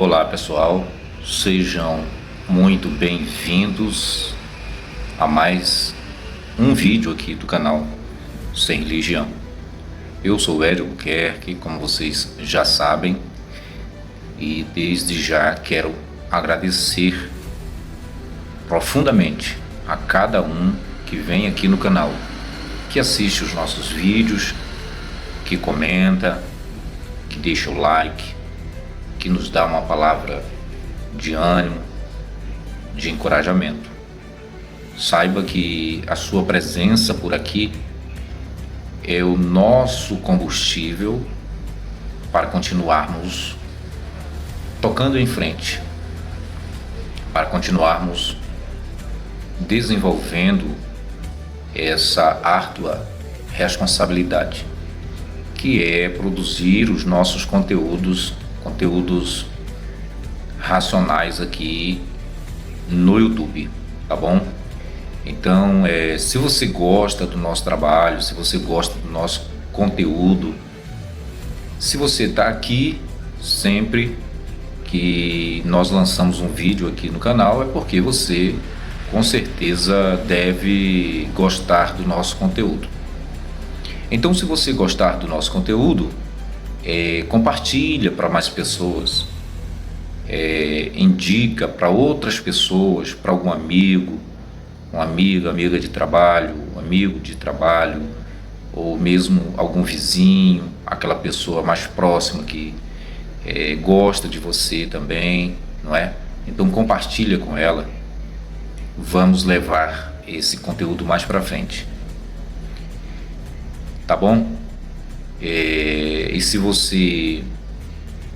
Olá pessoal, sejam muito bem-vindos a mais um vídeo aqui do canal Sem Religião. Eu sou Hélio Albuquerque, como vocês já sabem, e desde já quero agradecer profundamente a cada um que vem aqui no canal, que assiste os nossos vídeos, que comenta, que deixa o like, que nos dá uma palavra de ânimo, de encorajamento. Saiba que a sua presença por aqui é o nosso combustível para continuarmos tocando em frente, para continuarmos desenvolvendo essa árdua responsabilidade, que é produzir os nossos conteúdos racionais aqui no YouTube, tá bom? Então, se você gosta do nosso trabalho, se você gosta do nosso conteúdo, se você está aqui sempre que nós lançamos um vídeo aqui no canal, é porque você com certeza deve gostar do nosso conteúdo. Então, se você gostar do nosso conteúdo, compartilha para mais pessoas, indica para outras pessoas, para algum amigo, uma amiga de trabalho, um amigo de trabalho, ou mesmo algum vizinho, aquela pessoa mais próxima que gosta de você também, não é? Então compartilha com ela, vamos levar esse conteúdo mais para frente, tá bom? E se você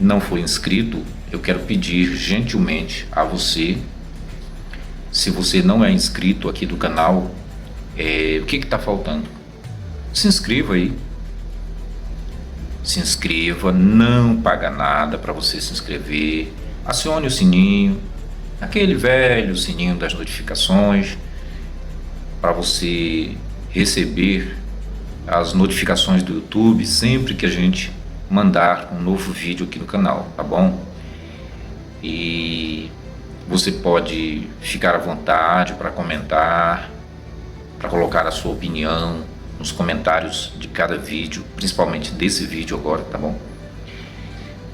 não for inscrito, eu quero pedir gentilmente a você, se você não é inscrito aqui do canal, o que está faltando? Se inscreva aí, se inscreva, não paga nada para você se inscrever, acione o sininho, aquele velho sininho das notificações, para você receber as notificações do YouTube sempre que a gente mandar um novo vídeo aqui no canal, tá bom? E você pode ficar à vontade para comentar, para colocar a sua opinião nos comentários de cada vídeo, principalmente desse vídeo agora, tá bom?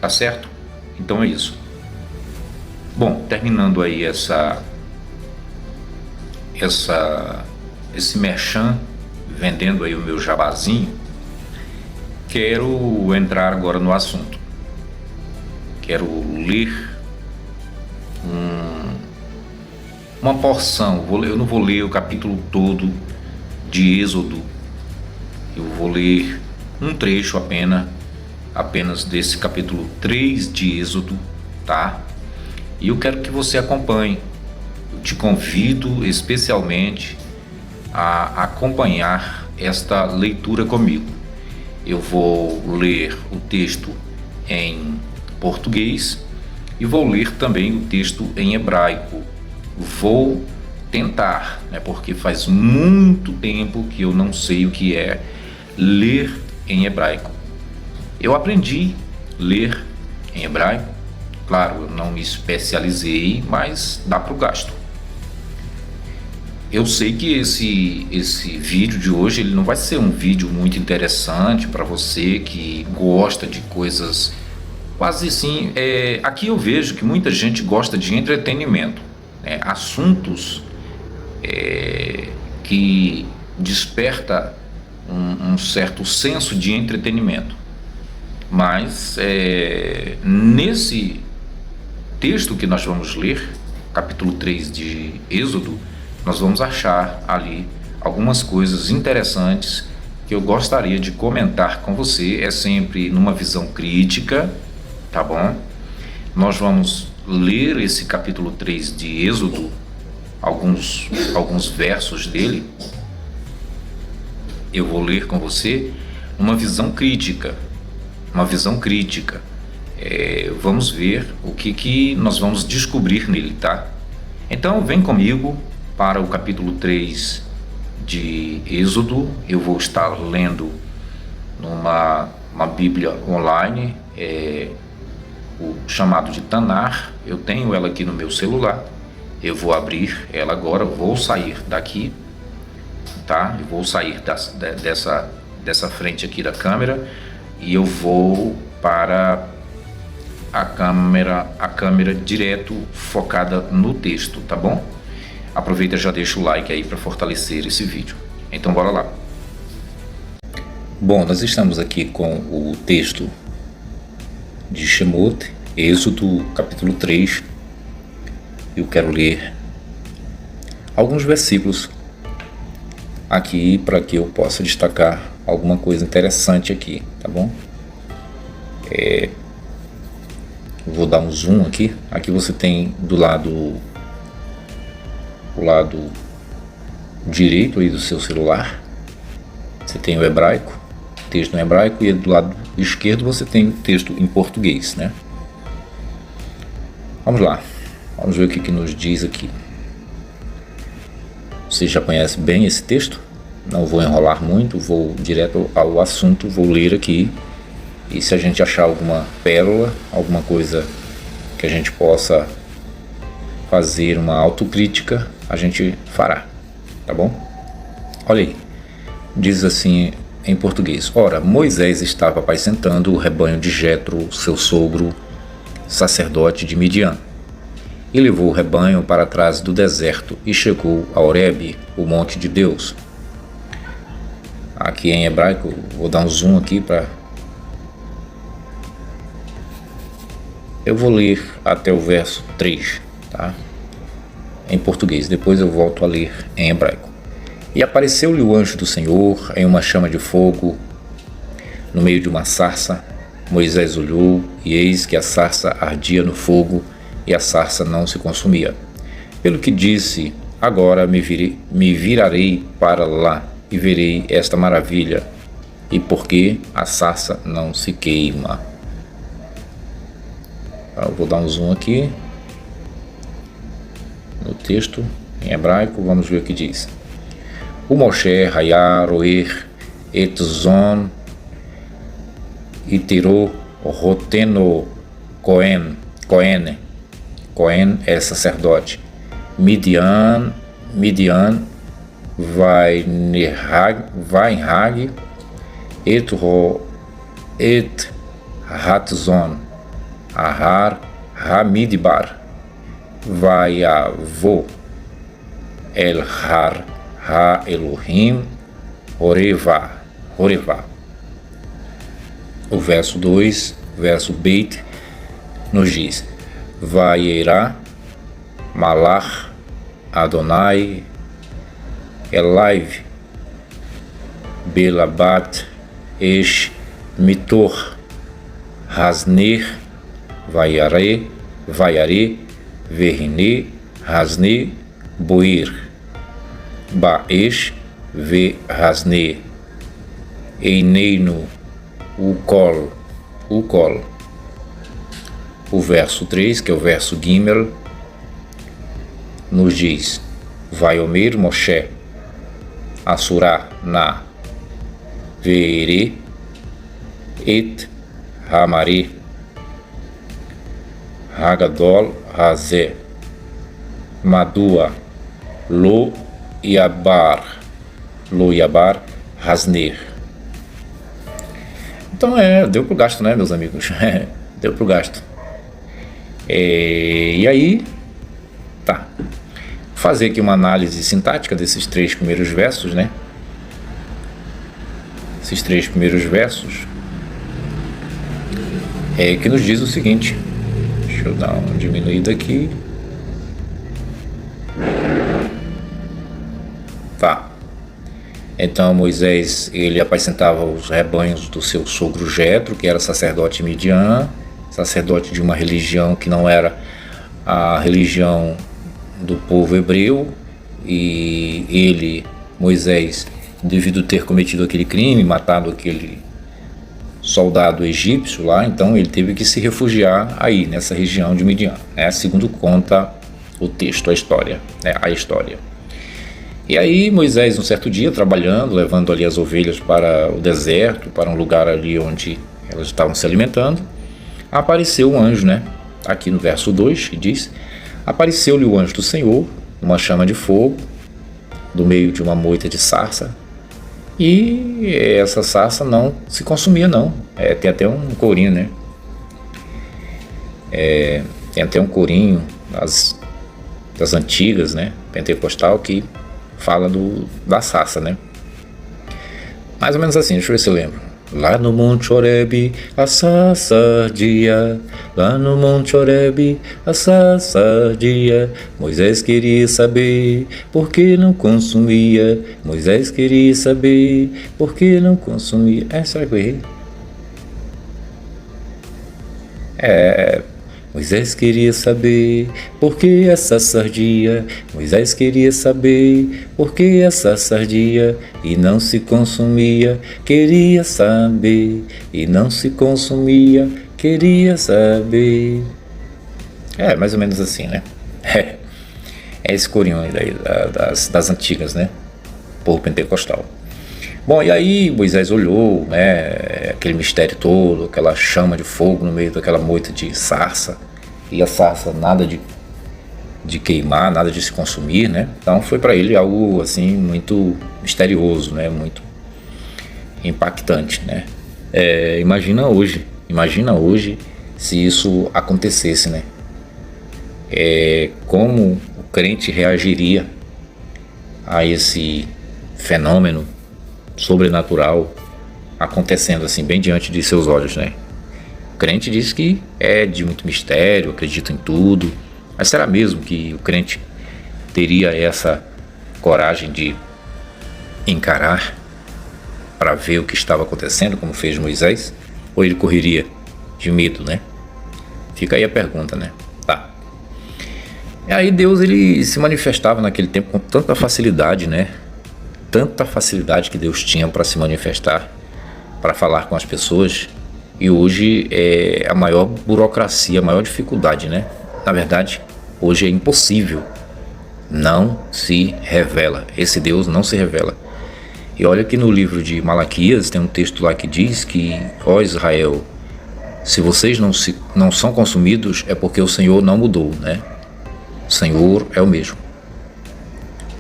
Tá certo? Então é isso. Bom, terminando aí esse merchan, vendendo aí o meu jabazinho, quero entrar agora no assunto. Quero ler uma porção, eu não vou ler o capítulo todo de Êxodo, eu vou ler um trecho apenas desse capítulo 3 de Êxodo, tá? E eu quero que você acompanhe, eu te convido especialmente a acompanhar esta leitura comigo. Eu vou ler o texto em português e vou ler também o texto em hebraico. Vou tentar, né, porque faz muito tempo que eu não sei o que é ler em hebraico. Eu aprendi a ler em hebraico, claro, eu não me especializei, mas dá para o gasto. Eu sei que esse vídeo de hoje ele não vai ser um vídeo muito interessante para você que gosta de coisas quase assim. Aqui eu vejo que muita gente gosta de entretenimento, né? Assuntos que desperta um certo senso de entretenimento. Mas nesse texto que nós vamos ler, capítulo 3 de Êxodo, nós vamos achar ali algumas coisas interessantes que eu gostaria de comentar com você. É sempre numa visão crítica, tá bom? Nós vamos ler esse capítulo 3 de Êxodo, alguns versos dele. Eu vou ler com você uma visão crítica, vamos ver o que nós vamos descobrir nele, tá? Então vem comigo para o capítulo 3 de Êxodo. Eu vou estar lendo numa Bíblia online, o chamado de Tanar. Eu tenho ela aqui no meu celular. Eu vou abrir ela agora, vou sair daqui, tá? Eu vou sair dessa frente aqui da câmera e eu vou para a câmera direto focada no texto, tá bom? Aproveita e já deixa o like aí para fortalecer esse vídeo. Então bora lá. Bom, nós estamos aqui com o texto de Shemot, Êxodo capítulo 3. Eu quero ler alguns versículos aqui para que eu possa destacar alguma coisa interessante aqui, tá bom? Vou dar um zoom aqui. Aqui você tem do lado direito aí do seu celular, você tem o hebraico, texto em hebraico, e do lado esquerdo você tem o texto em português, né? Vamos lá, vamos ver o que nos diz aqui. Você já conhece bem esse texto? Não vou enrolar muito, vou direto ao assunto, vou ler aqui, e se a gente achar alguma pérola, alguma coisa que a gente possa fazer uma autocrítica, a gente fará, tá bom? Olha aí, diz assim em português: Ora, Moisés estava apacentando o rebanho de Jetro, seu sogro, sacerdote de Midian, e levou o rebanho para trás do deserto e chegou a Horebe, o monte de Deus. Aqui em hebraico, vou dar um zoom aqui para... Eu vou ler até o verso 3, tá? Em português, depois eu volto a ler em hebraico. E apareceu-lhe o anjo do Senhor em uma chama de fogo, no meio de uma sarça. Moisés olhou, e eis que a sarça ardia no fogo, e a sarça não se consumia. Pelo que disse: agora me virarei para lá, e verei esta maravilha, e por que a sarça não se queima. Eu vou dar um zoom aqui no texto em hebraico, vamos ver o que diz. O Moshe Hayá Roer et Zon Itiro Roteno Cohen é sacerdote. Midian Vainhag et Hatzon Ahar Hamidbar Vaiavo El Har Ha Elohim Horeva. O verso 2, verso Beit, nos diz: Vaierá Malach Adonai Elaiv Belabat Esh Mitor Hasner Vaiare Verine Hasne Boir Baesh Ve Hasne Eineinu Ukol. O verso 3, que é o verso Gimel, nos diz: Vaiomer Moshe Asurá na Veere et Hamari Hagadol Hazé Madua Lo Yabar Hasner. Então deu pro gasto, né, meus amigos? Deu pro gasto. E aí, tá. Fazer aqui uma análise sintática desses 3 primeiros versos, né? Esses 3 primeiros versos que nos diz o seguinte. Deixa eu dar uma diminuída aqui. Tá. Então Moisés, ele apacentava os rebanhos do seu sogro Jetro, que era sacerdote Midian, sacerdote de uma religião que não era a religião do povo hebreu, e ele, Moisés, devido a ter cometido aquele crime, matado aquele soldado egípcio lá, então ele teve que se refugiar aí, nessa região de Midian, né? Segundo conta o texto, a história. E aí Moisés, um certo dia, trabalhando, levando ali as ovelhas para o deserto, para um lugar ali onde elas estavam se alimentando, apareceu um anjo, né? Aqui no verso 2 que diz: apareceu-lhe o anjo do Senhor, numa chama de fogo, do meio de uma moita de sarça, e essa sarça não se consumia não. Tem até um corinho, né? Tem até um corinho das antigas, né? Pentecostal, que fala da sarça, né? Mais ou menos assim, deixa eu ver se eu lembro. Lá no Monte Horebe a sarça ardia, lá no Monte Horebe a sarça ardia. Moisés queria saber por que não consumia. Moisés queria saber por que não consumia. Será que eu errei? Moisés queria saber por que essa sardia. Moisés queria saber por que essa sardia e não se consumia. Queria saber e não se consumia. Queria saber. Mais ou menos assim, né? É esse corinho aí das antigas, né? Povo pentecostal. Bom, e aí Moisés olhou, né, aquele mistério todo, aquela chama de fogo no meio daquela moita de sarça, e a sarça nada de queimar, nada de se consumir, né? Então foi para ele algo assim muito misterioso, né? Muito impactante, né? Imagina hoje se isso acontecesse, né? Como o crente reagiria a esse fenômeno sobrenatural acontecendo assim bem diante de seus olhos, né? O crente diz que é de muito mistério, acredita em tudo, mas será mesmo que o crente teria essa coragem de encarar para ver o que estava acontecendo, como fez Moisés? Ou ele correria de medo, né? Fica aí a pergunta, né? Tá. E aí Deus, ele se manifestava naquele tempo com tanta facilidade, né? Tanta facilidade que Deus tinha para se manifestar, para falar com as pessoas, e hoje é a maior burocracia, a maior dificuldade, né? Na verdade, hoje é impossível, não se revela, esse Deus não se revela. E olha que no livro de Malaquias tem um texto lá que diz que, ó Israel, se vocês não são consumidos é porque o Senhor não mudou, né? O Senhor é o mesmo.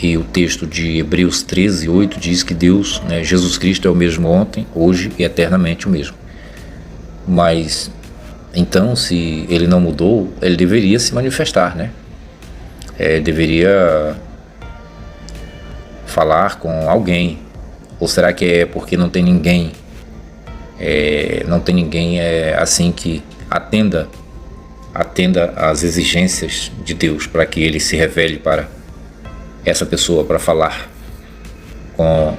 E o texto de Hebreus 13:8 diz que Deus, né, Jesus Cristo é o mesmo ontem, hoje e eternamente o mesmo. Mas, então, se ele não mudou, ele deveria se manifestar, né? Deveria falar com alguém. Ou será que é porque não tem ninguém? Não tem ninguém assim que atenda às exigências de Deus para que ele se revele para essa pessoa, para falar com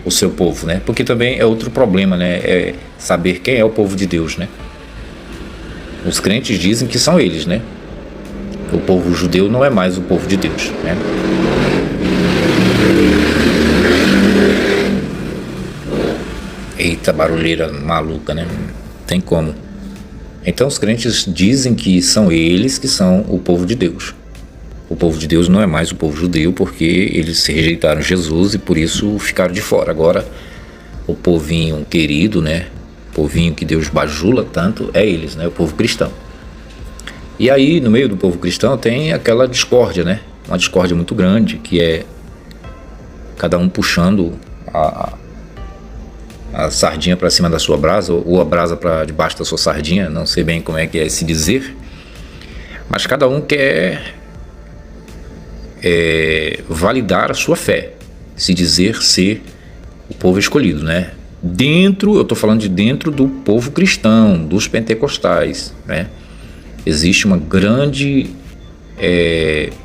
o seu povo, né? Porque também é outro problema, né? É saber quem é o povo de Deus, né? Os crentes dizem que são eles, né? O povo judeu não é mais o povo de Deus, né? Eita, barulheira maluca, né? Tem como. Então os crentes dizem que são eles que são o povo de Deus. O povo de Deus não é mais o povo judeu, porque eles rejeitaram Jesus e por isso ficaram de fora. Agora, o povinho querido, né? O povinho que Deus bajula tanto, é eles, né? O povo cristão. E aí, no meio do povo cristão, tem aquela discórdia, né? Uma discórdia muito grande, que é cada um puxando a sardinha para cima da sua brasa, ou a brasa para debaixo da sua sardinha, não sei bem como é que é se dizer. Mas cada um quer validar a sua fé, se dizer ser o povo escolhido, né? Eu estou falando de dentro do povo cristão, dos pentecostais, né? Existe uma grande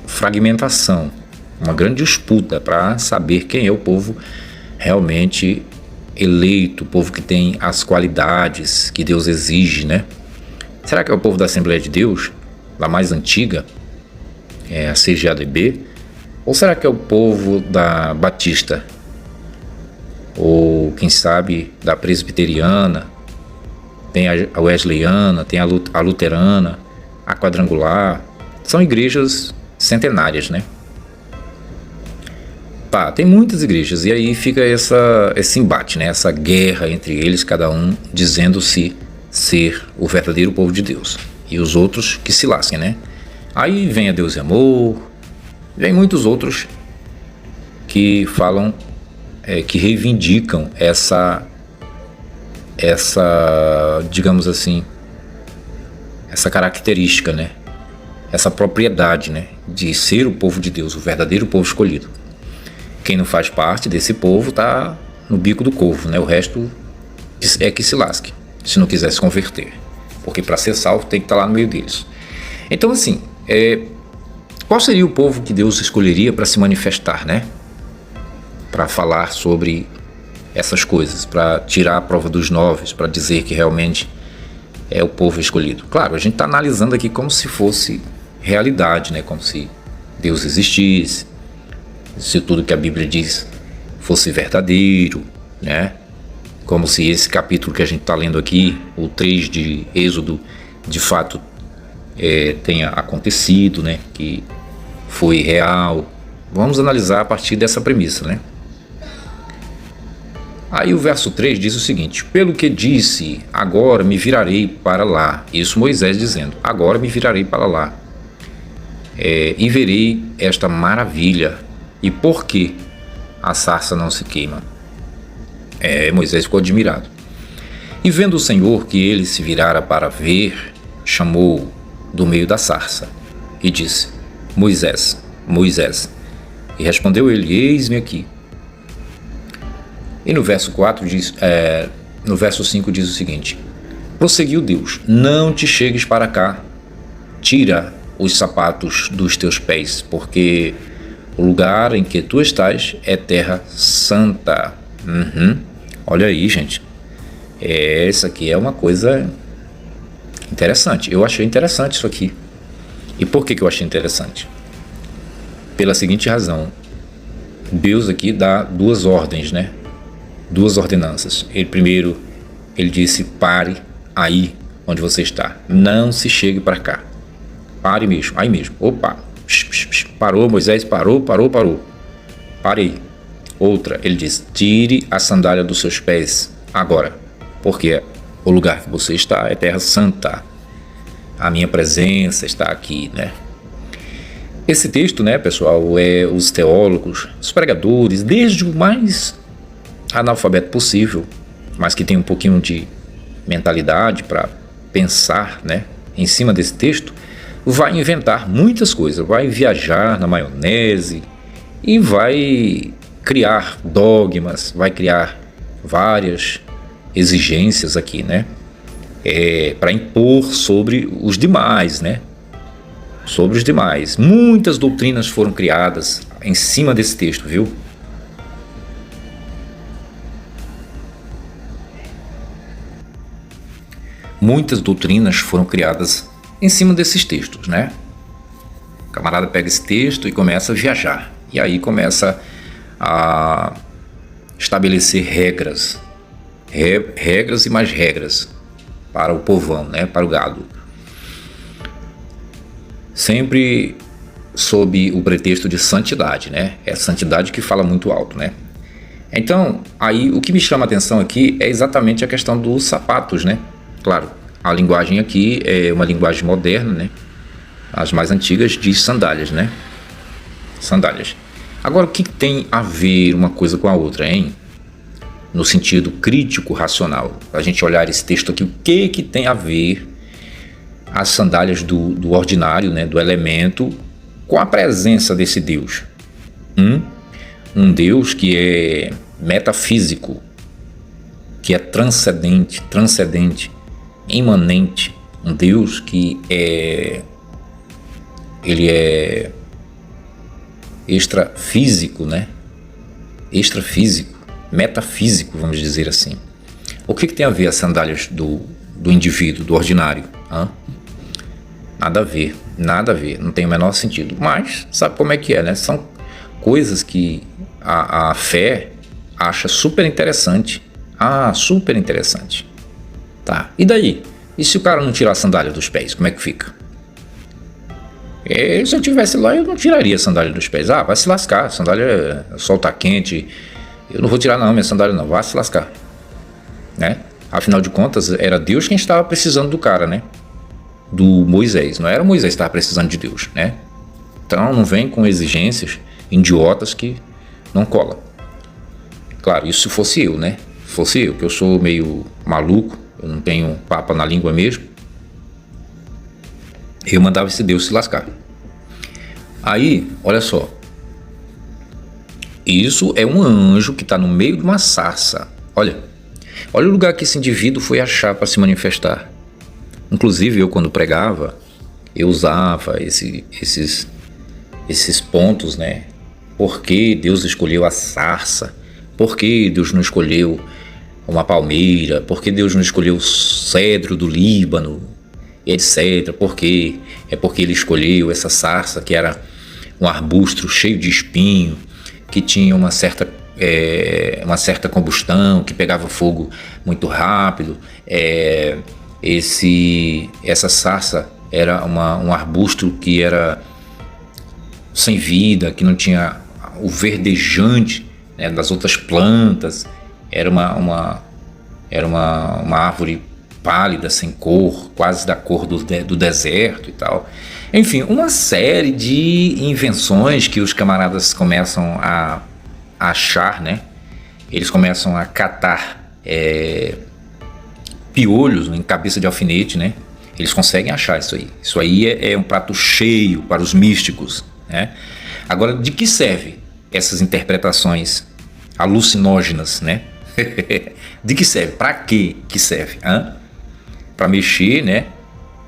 fragmentação, uma grande disputa para saber quem é o povo realmente eleito, o povo que tem as qualidades que Deus exige, né? Será que é o povo da Assembleia de Deus, lá mais antiga, a CGADB? Ou será que é o povo da Batista? Ou quem sabe da Presbiteriana? Tem a Wesleyana, tem a Luterana, a Quadrangular. São igrejas centenárias, né? Tem muitas igrejas, e aí fica esse embate, né? Essa guerra entre eles, cada um dizendo-se ser o verdadeiro povo de Deus. E os outros que se lasquem, né? Aí vem a Deus e Amor, vem muitos outros que falam, que reivindicam essa, digamos assim, essa característica, né? Essa propriedade, né? De ser o povo de Deus, o verdadeiro povo escolhido. Quem não faz parte desse povo está no bico do corvo, né? O resto é que se lasque, se não quiser se converter. Porque para ser salvo tem que estar lá no meio deles. Então, assim, qual seria o povo que Deus escolheria para se manifestar, né? Para falar sobre essas coisas, para tirar a prova dos 9, para dizer que realmente é o povo escolhido. Claro, a gente está analisando aqui como se fosse realidade, né? Como se Deus existisse, se tudo que a Bíblia diz fosse verdadeiro, né? Como se esse capítulo que a gente está lendo aqui, o 3 de Êxodo, de fato tenha acontecido, né? Que foi real. Vamos analisar a partir dessa premissa, né? Aí o verso 3 diz o seguinte: pelo que disse, agora me virarei para lá. Isso Moisés dizendo, agora me virarei para lá. E verei esta maravilha. E por que a sarça não se queima? Moisés ficou admirado. E vendo o Senhor que ele se virara para ver, chamou do meio da sarça e disse: Moisés, Moisés. E respondeu ele: eis-me aqui. E no verso 4 diz, no verso 5 diz o seguinte: prosseguiu Deus: não te chegues para cá, tira os sapatos dos teus pés, porque o lugar em que tu estás é terra santa. Olha aí, gente. Essa aqui é uma coisa interessante. Eu achei interessante isso aqui. E por que eu achei interessante? Pela seguinte razão: Deus aqui dá duas ordens, né? Duas ordenanças. Primeiro, ele disse: pare aí onde você está, não se chegue para cá, pare mesmo, aí mesmo. Opa, parou, Moisés, parou. Parei. Outra, ele diz: tire a sandália dos seus pés agora, porque o lugar que você está é terra santa, a minha presença está aqui, né? Esse texto, né, pessoal, os teólogos, os pregadores, desde o mais analfabeto possível, mas que tem um pouquinho de mentalidade para pensar, né, em cima desse texto, vai inventar muitas coisas, vai viajar na maionese e vai criar dogmas, vai criar várias exigências aqui, né, para impor sobre os demais, né, sobre os demais. Muitas doutrinas foram criadas em cima desse texto, viu? Muitas doutrinas foram criadas em cima desses textos, né? O camarada pega esse texto e começa a viajar. E aí começa a estabelecer regras. Regras e mais regras para o povão, né? Para o gado. Sempre sob o pretexto de santidade, né? É a santidade que fala muito alto, né? Então, aí o que me chama a atenção aqui é exatamente a questão dos sapatos, né? Claro, a linguagem aqui é uma linguagem moderna, né? As mais antigas diz sandálias, né? Sandálias. Agora, o que tem a ver uma coisa com a outra, hein? No sentido crítico, racional. A gente olhar esse texto aqui, o que tem a ver as sandálias do ordinário, né? Do elemento, com a presença desse Deus? Um Deus que é metafísico, que é transcendente, imanente, um Deus que ele é extrafísico, né? Extrafísico, metafísico, vamos dizer assim. O que tem a ver as sandálias do indivíduo, do ordinário? Nada a ver, não tem o menor sentido. Mas sabe como é que é, né? São coisas que a fé acha super interessante. Super interessante. Tá, e daí? E se o cara não tirar a sandália dos pés, como é que fica? Se eu tivesse lá, eu não tiraria a sandália dos pés. Vai se lascar, a sandália, o sol tá quente, eu não vou tirar não, minha sandália não, vai se lascar, né? Afinal de contas, era Deus quem estava precisando do cara, né? Do Moisés. Não era Moisés que estava precisando de Deus, né? Então não vem com exigências idiotas que não cola. Claro, isso se fosse eu, né? Se fosse eu, que eu sou meio maluco, eu não tenho papa na língua mesmo, eu mandava esse Deus se lascar. Aí, olha só. Isso é um anjo que está no meio de uma sarça. Olha o lugar que esse indivíduo foi achar para se manifestar. Inclusive, eu quando pregava, eu usava esses pontos, né? Por que Deus escolheu a sarça? Por que Deus não escolheu uma palmeira? Por que Deus não escolheu o cedro do Líbano? Etc. Por quê? É porque ele escolheu essa sarça que era um arbusto cheio de espinho, que tinha uma certa combustão, que pegava fogo muito rápido. Essa sarça era um arbusto que era sem vida, que não tinha o verdejante, né, das outras plantas. Era uma árvore pálida, sem cor, quase da cor do deserto e tal. Enfim, uma série de invenções que os camaradas começam a achar, né? Eles começam a catar piolhos em cabeça de alfinete, né? Eles conseguem achar isso aí. Isso aí é um prato cheio para os místicos, né? Agora, de que serve essas interpretações alucinógenas, né? De que serve? Para que serve? Para mexer, né,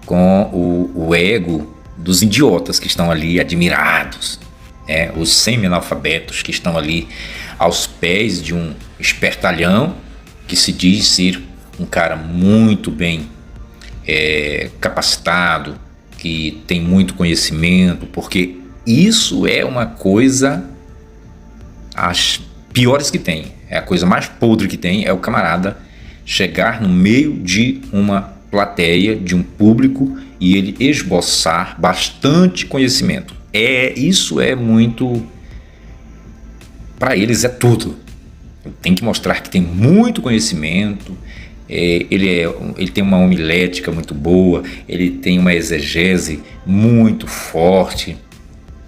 com o ego dos idiotas que estão ali admirados, né? Os semi-analfabetos que estão ali aos pés de um espertalhão que se diz ser um cara muito bem capacitado, que tem muito conhecimento, porque isso é uma coisa as piores que tem, é a coisa mais podre que tem, é o camarada chegar no meio de uma plateia, de um público, e ele esboçar bastante conhecimento. Isso é muito... Para eles é tudo. Tem que mostrar que tem muito conhecimento, ele tem uma homilética muito boa, ele tem uma exegese muito forte,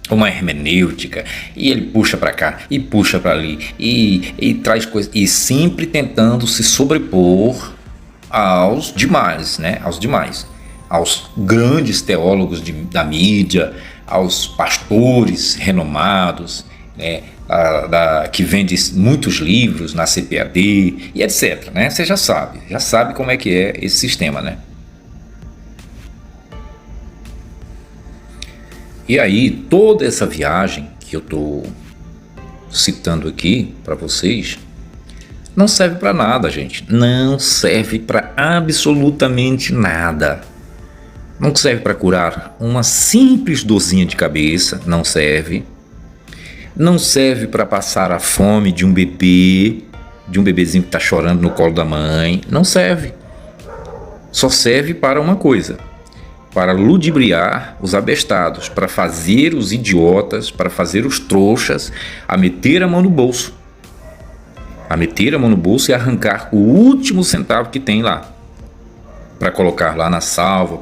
uma hermenêutica, e ele puxa para cá e puxa para ali e traz coisas, e sempre tentando se sobrepor aos demais, né? Aos grandes teólogos da mídia, aos pastores renomados, né? Que vende muitos livros na CPAD e etc, né? Você já sabe como é que é esse sistema, né? E aí, toda essa viagem que eu estou citando aqui para vocês não serve para nada, gente. Não serve para absolutamente nada. Não serve para curar uma simples dorzinha de cabeça, não serve. Não serve para passar a fome de um bebezinho que está chorando no colo da mãe. Não serve. Só serve para uma coisa: para ludibriar os abestados, para fazer os idiotas, para fazer os trouxas a meter a mão no bolso. A meter a mão no bolso e arrancar o último centavo que tem lá, para colocar lá na salva,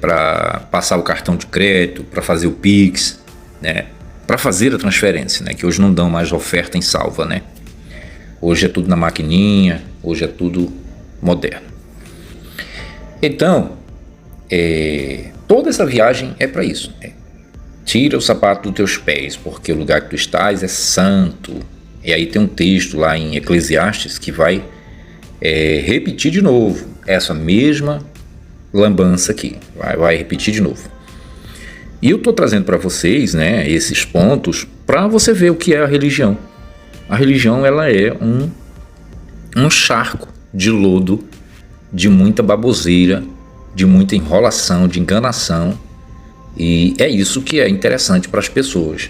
para passar o cartão de crédito, para fazer o Pix, né? Para fazer a transferência, né? Que hoje não dão mais oferta em salva, né? Hoje é tudo na maquininha, hoje é tudo moderno. Então, toda essa viagem é para isso, né? Tira o sapato dos teus pés, porque o lugar que tu estás é santo. E aí tem um texto lá em Eclesiastes que vai repetir de novo essa mesma lambança aqui, vai repetir de novo. E eu estou trazendo para vocês, né, esses pontos para você ver o que é a religião. A religião, ela é um charco de lodo, de muita baboseira, de muita enrolação, de enganação, e é isso que é interessante para as pessoas.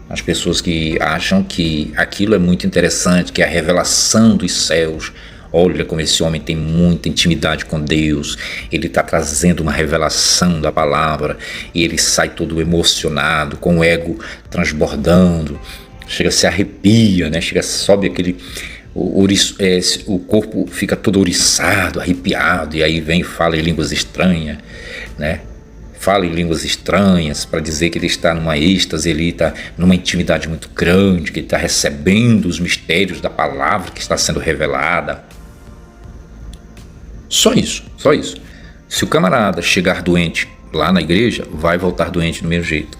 As pessoas que acham que aquilo é muito interessante, que é a revelação dos céus. Olha como esse homem tem muita intimidade com Deus, ele está trazendo uma revelação da palavra, e ele sai todo emocionado, com o ego transbordando, chega, se arrepia, né? Sobe o corpo fica todo ouriçado, arrepiado, e aí vem e fala em línguas estranhas, né? Fala em línguas estranhas para dizer que ele está numa êxtase, ele está numa intimidade muito grande, que ele está recebendo os mistérios da palavra que está sendo revelada. Só isso, só isso. Se o camarada chegar doente lá na igreja, vai voltar doente do mesmo jeito.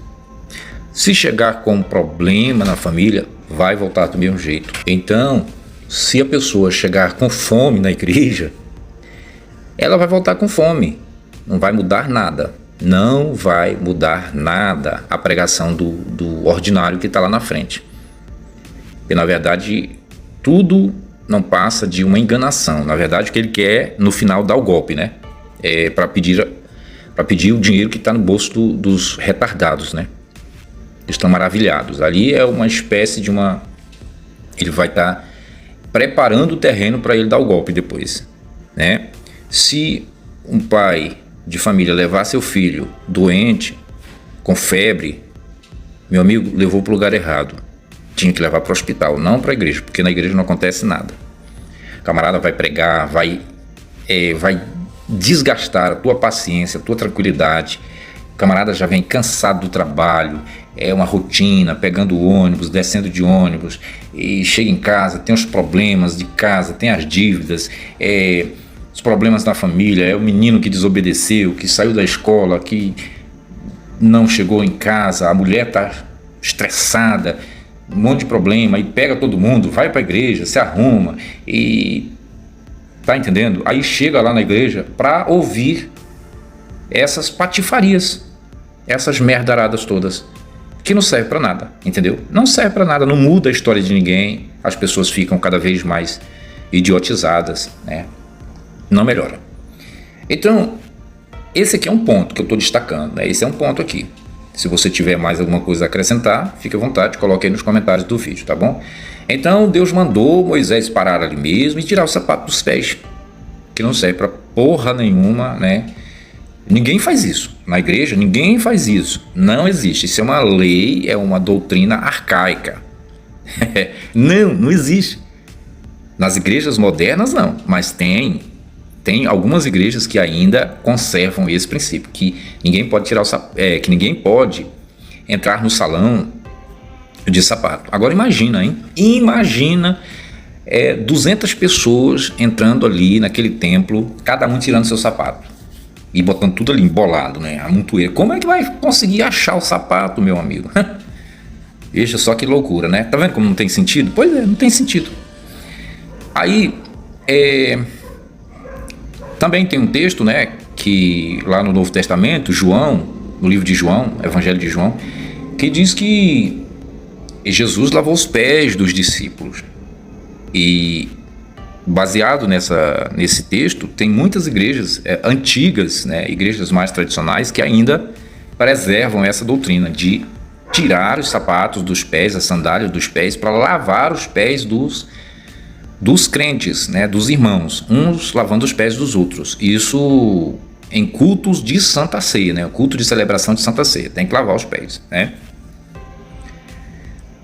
Se chegar com um problema na família, vai voltar do mesmo jeito. Então, se a pessoa chegar com fome na igreja, ela vai voltar com fome. Não vai mudar nada. Não vai mudar nada a pregação do ordinário que está lá na frente. E na verdade, tudo não passa de uma enganação. Na verdade, o que ele quer no final dar o golpe, né? É para pedir o dinheiro que está no bolso dos retardados, né? Estão maravilhados. Ali é uma espécie de uma... Ele vai estar preparando o terreno para ele dar o golpe depois, né? Se um pai de família levar seu filho doente, com febre, meu amigo, levou para o lugar errado. Tinha que levar para o hospital, não para a igreja, porque na igreja não acontece nada. O camarada vai pregar, vai desgastar a tua paciência, a tua tranquilidade. O camarada já vem cansado do trabalho, é uma rotina, pegando o ônibus, descendo de ônibus, e chega em casa, tem os problemas de casa, tem as dívidas, os problemas da família, é o menino que desobedeceu, que saiu da escola, que não chegou em casa, a mulher está estressada, um monte de problema, e pega todo mundo, vai para a igreja, se arruma, e tá entendendo? Aí chega lá na igreja para ouvir essas patifarias, essas merdaradas todas, que não serve para nada, entendeu? Não serve para nada, não muda a história de ninguém, as pessoas ficam cada vez mais idiotizadas, né? Não melhora. Então, esse aqui é um ponto que eu estou destacando, né? Esse é um ponto aqui. Se você tiver mais alguma coisa a acrescentar, fique à vontade, coloque aí nos comentários do vídeo, tá bom? Então Deus mandou Moisés parar ali mesmo e tirar o sapato dos pés, que não serve para porra nenhuma, né? Ninguém faz isso. Na igreja, ninguém faz isso. Não existe. Isso é uma lei, é uma doutrina arcaica. Não existe. Nas igrejas modernas, não. Mas tem algumas igrejas que ainda conservam esse princípio, que ninguém pode tirar que ninguém pode entrar no salão de sapato. Agora imagina, hein? Imagina 200 pessoas entrando ali naquele templo, cada um tirando seu sapato e botando tudo ali embolado, né? A montoeira. Como é que vai conseguir achar o sapato, meu amigo? Veja só que loucura, né? Tá vendo como não tem sentido? Pois é, não tem sentido. Aí, também tem um texto, né, que lá no Novo Testamento, João, no livro de João, Evangelho de João, que diz que Jesus lavou os pés dos discípulos. E baseado nesse texto, tem muitas igrejas antigas, né, igrejas mais tradicionais, que ainda preservam essa doutrina de tirar os sapatos dos pés, as sandálias dos pés, para lavar os pés dos crentes, né, dos irmãos, uns lavando os pés dos outros. Isso em cultos de Santa Ceia, né, o culto de celebração de Santa Ceia, tem que lavar os pés, né?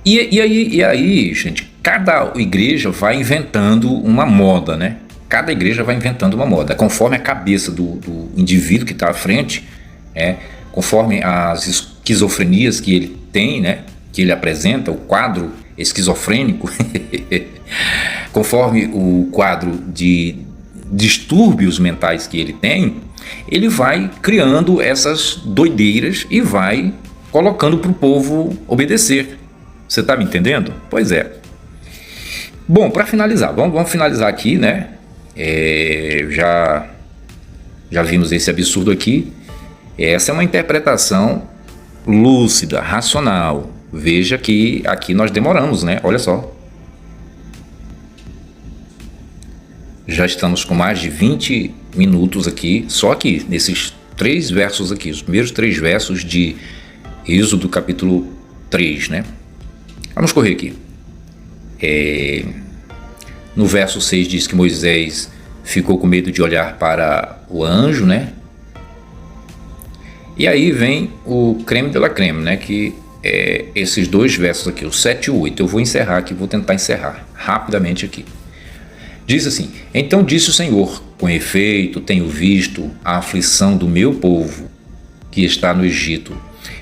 E aí, gente, cada igreja vai inventando uma moda, né? Cada igreja vai inventando uma moda, conforme a cabeça do indivíduo que está à frente, conforme as esquizofrenias que ele tem, né? Que ele apresenta, o quadro esquizofrênico, conforme o quadro de distúrbios mentais que ele tem, ele vai criando essas doideiras e vai colocando para o povo obedecer. Você está me entendendo? Pois é. Bom, para finalizar, vamos finalizar aqui, né? Já vimos esse absurdo aqui. Essa é uma interpretação lúcida, racional. Veja que aqui nós demoramos, né? Olha só. Já estamos com mais de 20 minutos aqui, só aqui, nesses 3 versos aqui, os primeiros 3 versos de Êxodo capítulo 3, né? Vamos correr aqui. No verso 6 diz que Moisés ficou com medo de olhar para o anjo, né? E aí vem o creme de la creme, né? Que é esses 2 versos aqui, o 7 e o 8. Eu vou encerrar aqui, vou tentar encerrar rapidamente aqui. Diz assim: então disse o Senhor, com efeito tenho visto a aflição do meu povo que está no Egito,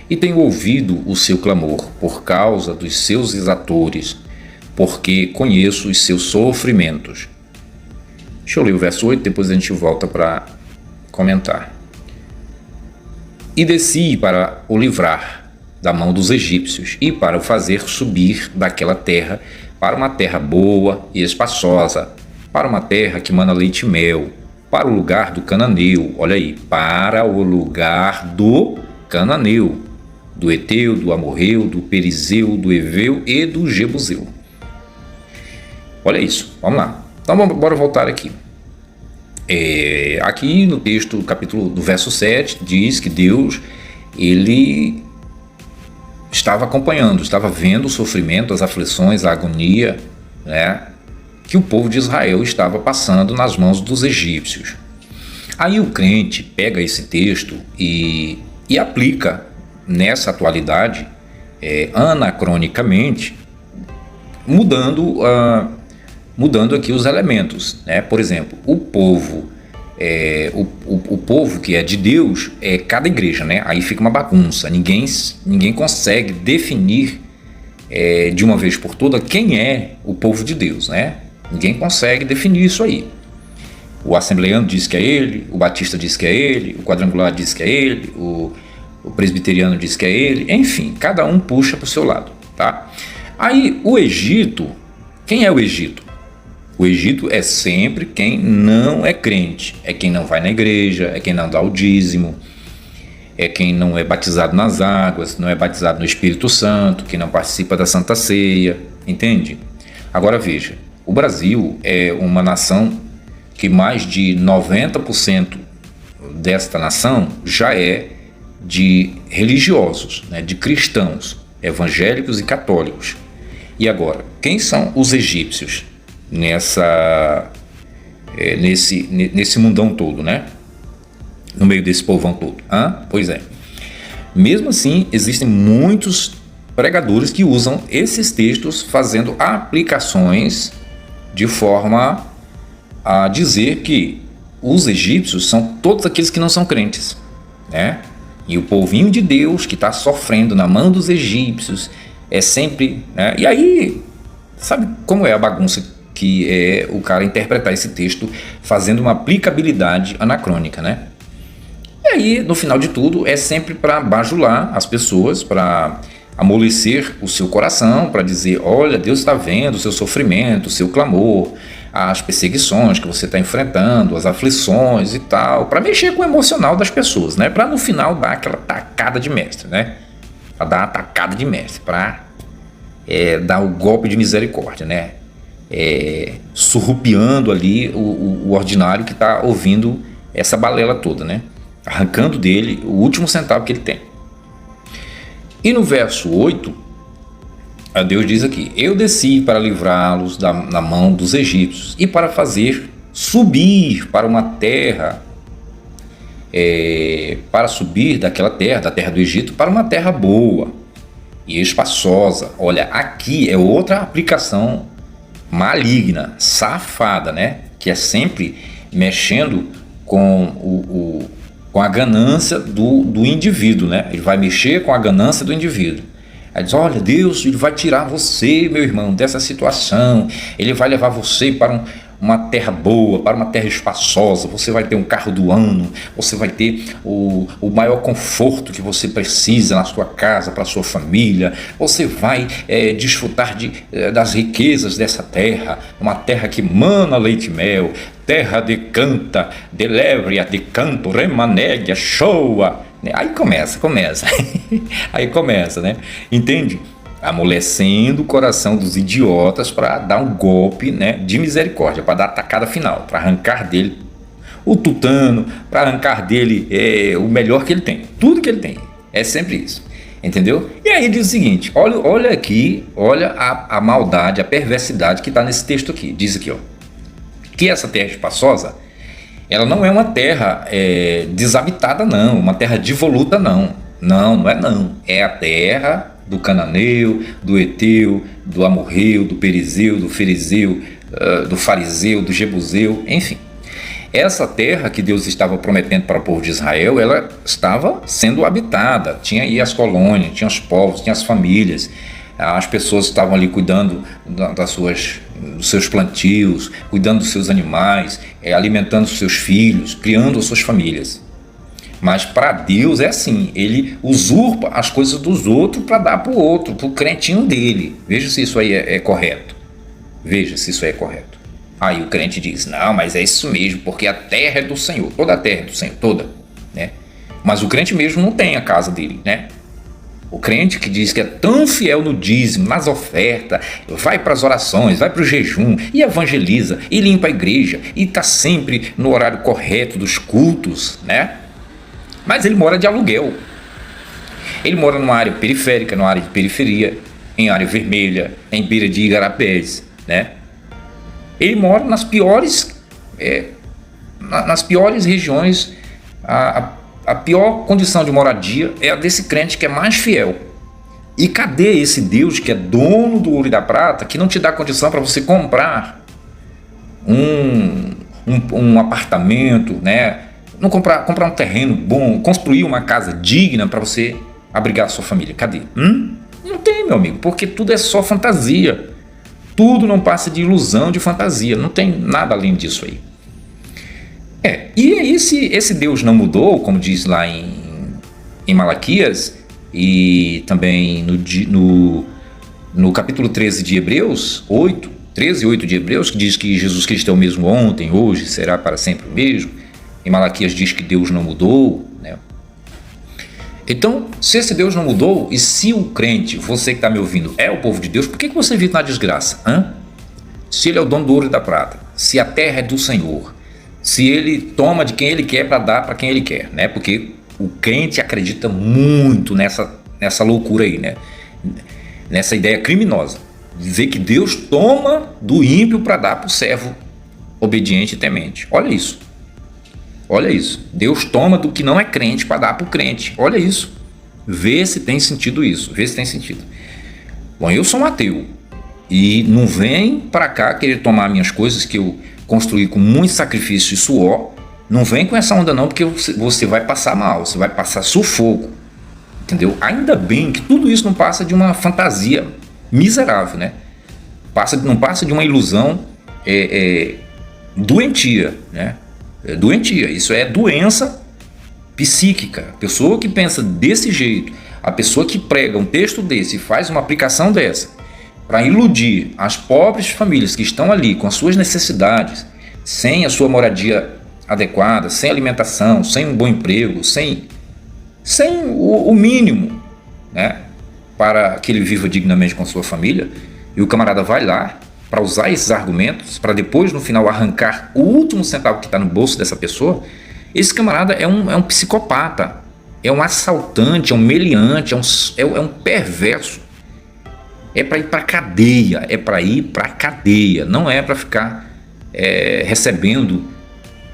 e tenho ouvido o seu clamor por causa dos seus exatores, porque conheço os seus sofrimentos. Deixa eu ler o verso 8, depois a gente volta para comentar. E desci para o livrar da mão dos egípcios e para o fazer subir daquela terra para uma terra boa e espaçosa, para uma terra que mana leite e mel, para o lugar do cananeu, olha aí, para o lugar do cananeu, do Eteu, do Amorreu, do Perizeu, do Eveu e do Jebuseu. Olha isso, vamos lá. Então bora voltar aqui. Aqui no texto do capítulo do verso 7 diz que Deus, ele estava acompanhando, estava vendo o sofrimento, as aflições, a agonia, né, que o povo de Israel estava passando nas mãos dos egípcios. Aí o crente pega esse texto e aplica nessa atualidade, anacronicamente, mudando aqui os elementos, né? Por exemplo, o povo que é de Deus é cada igreja, né? Aí fica uma bagunça, ninguém consegue definir de uma vez por todas quem é o povo de Deus, né? Ninguém consegue definir isso aí. O assembleano diz que é ele, o batista diz que é ele, o quadrangular diz que é ele, o presbiteriano diz que é ele, enfim, cada um puxa para o seu lado, tá? Aí o Egito, quem é o Egito? O Egito é sempre quem não é crente, é quem não vai na igreja, é quem não dá o dízimo, é quem não é batizado nas águas, não é batizado no Espírito Santo, que não participa da Santa Ceia, entende? Agora veja, o Brasil é uma nação que mais de 90% desta nação já é de religiosos, né, de cristãos, evangélicos e católicos. E agora, quem são os egípcios nesse mundão todo, né? No meio desse povão todo? Pois é. Mesmo assim, existem muitos pregadores que usam esses textos fazendo aplicações de forma a dizer que os egípcios são todos aqueles que não são crentes, né? E o povinho de Deus que está sofrendo na mão dos egípcios é sempre, né? E aí, sabe como é a bagunça que é o cara interpretar esse texto fazendo uma aplicabilidade anacrônica, né? E aí, no final de tudo, é sempre para bajular as pessoas, para amolecer o seu coração, para dizer, olha, Deus está vendo o seu sofrimento, o seu clamor, as perseguições que você está enfrentando, as aflições e tal, para mexer com o emocional das pessoas, né? Para no final dar aquela tacada de mestre, né? Para dar a tacada de mestre, para dar o golpe de misericórdia, né? Surrupiando ali o ordinário que está ouvindo essa balela toda, né? Arrancando dele o último centavo que ele tem. E no verso 8, Deus diz aqui: eu desci para livrá-los na mão dos egípcios e para fazer subir para uma terra, para subir daquela terra, da terra do Egito, para uma terra boa e espaçosa. Olha, aqui é outra aplicação maligna, safada, né? Que é sempre mexendo com a ganância do indivíduo, né? Ele vai mexer com a ganância do indivíduo. Aí diz, olha, Deus, ele vai tirar você, meu irmão, dessa situação, ele vai levar você para uma terra boa, para uma terra espaçosa, você vai ter um carro do ano, você vai ter o maior conforto que você precisa na sua casa, para a sua família, você vai desfrutar das riquezas dessa terra, uma terra que mana leite e mel, terra de canta, de levria, de canto, remanédia, showa. Aí começa, aí começa, né? Entende? Amolecendo o coração dos idiotas para dar um golpe, né, de misericórdia, para dar a tacada final, para arrancar dele o tutano, para arrancar dele o melhor que ele tem, tudo que ele tem, é sempre isso, entendeu? E aí diz o seguinte, olha aqui, olha a maldade, a perversidade que está nesse texto aqui, diz aqui, ó, que essa terra espaçosa, ela não é uma terra desabitada não, uma terra devoluta não é não, é a terra do cananeu, do Eteu, do Amorreu, do Perizeu, do Ferizeu, do fariseu, do jebuseu, enfim. Essa terra que Deus estava prometendo para o povo de Israel, ela estava sendo habitada, tinha aí as colônias, tinha os povos, tinha as famílias, as pessoas estavam ali cuidando dos seus plantios, cuidando dos seus animais, alimentando os seus filhos, criando as suas famílias. Mas para Deus é assim, ele usurpa as coisas dos outros para dar para o outro, para o crentinho dele. Veja se isso aí é correto. Veja se isso aí é correto. Aí o crente diz, não, mas é isso mesmo, porque a terra é do Senhor, toda a terra é do Senhor, toda, né? Mas o crente mesmo não tem a casa dele, né? O crente que diz que é tão fiel no dízimo, nas ofertas, vai para as orações, vai para o jejum, e evangeliza, e limpa a igreja, e está sempre no horário correto dos cultos, né? Mas ele mora de aluguel. Ele mora numa área periférica, numa área de periferia, em área vermelha, em beira de igarapés, né? Ele mora nas piores regiões. A pior condição de moradia é a desse crente que é mais fiel. E cadê esse Deus que é dono do ouro e da prata, que não te dá condição para você comprar um apartamento, né? Não comprar um terreno bom, construir uma casa digna para você abrigar a sua família? Cadê? Não tem, meu amigo, porque tudo é só fantasia. Tudo não passa de ilusão, de fantasia. Não tem nada além disso aí. E aí esse Deus não mudou, como diz lá em Malaquias, e também no capítulo 13 de Hebreus, 13 e 8 de Hebreus, que diz que Jesus Cristo é o mesmo ontem, hoje, será para sempre o mesmo. Em Malaquias diz que Deus não mudou, né? Então, se esse Deus não mudou, e se o crente, você que está me ouvindo, é o povo de Deus, por que você vive na desgraça? Se ele é o dono do ouro e da prata, se a terra é do Senhor, se ele toma de quem ele quer para dar para quem ele quer, né? Porque o crente acredita muito nessa loucura aí, né? Nessa ideia criminosa, dizer que Deus toma do ímpio para dar para o servo obediente e temente. Olha isso. Olha isso, Deus toma do que não é crente para dar para o crente. Olha isso, vê se tem sentido isso, vê se tem sentido. Bom, eu sou um ateu e não vem para cá querer tomar minhas coisas que eu construí com muito sacrifício e suor. Não vem com essa onda não, porque você vai passar mal, você vai passar sufoco, entendeu? Ainda bem que tudo isso não passa de uma fantasia miserável, né? Não passa de uma ilusão doentia, né? Doentia, isso é doença psíquica. A pessoa que pensa desse jeito, a pessoa que prega um texto desse e faz uma aplicação dessa para iludir as pobres famílias que estão ali com as suas necessidades, sem a sua moradia adequada, sem alimentação, sem um bom emprego, sem o mínimo, né, para que ele viva dignamente com a sua família, e o camarada vai lá para usar esses argumentos, para depois no final arrancar o último centavo que está no bolso dessa pessoa. Esse camarada é um psicopata, é um assaltante, é um meliante, é um perverso. É para ir para cadeia, não é para ficar recebendo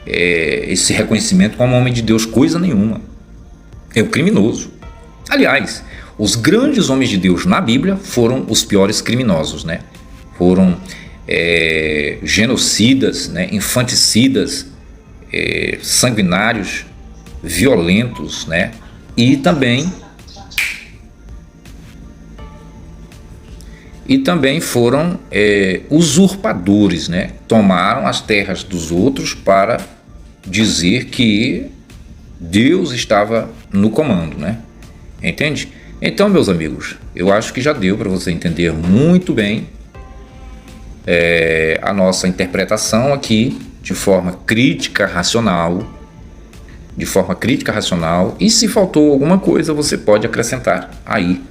esse reconhecimento como homem de Deus, coisa nenhuma. É um criminoso. Aliás, os grandes homens de Deus na Bíblia foram os piores criminosos, né? Foram genocidas, né, infanticidas, sanguinários, violentos, né, e também foram usurpadores, né, tomaram as terras dos outros para dizer que Deus estava no comando, né, entende? Então, meus amigos, eu acho que já deu para você entender muito bem a nossa interpretação aqui de forma crítica, racional, e se faltou alguma coisa você pode acrescentar aí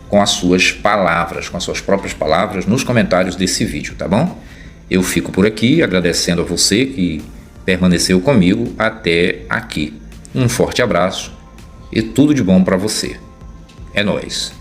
com as suas palavras, com as suas próprias palavras nos comentários desse vídeo, tá bom? Eu fico por aqui agradecendo a você que permaneceu comigo até aqui. Um forte abraço e tudo de bom para você. É nóis!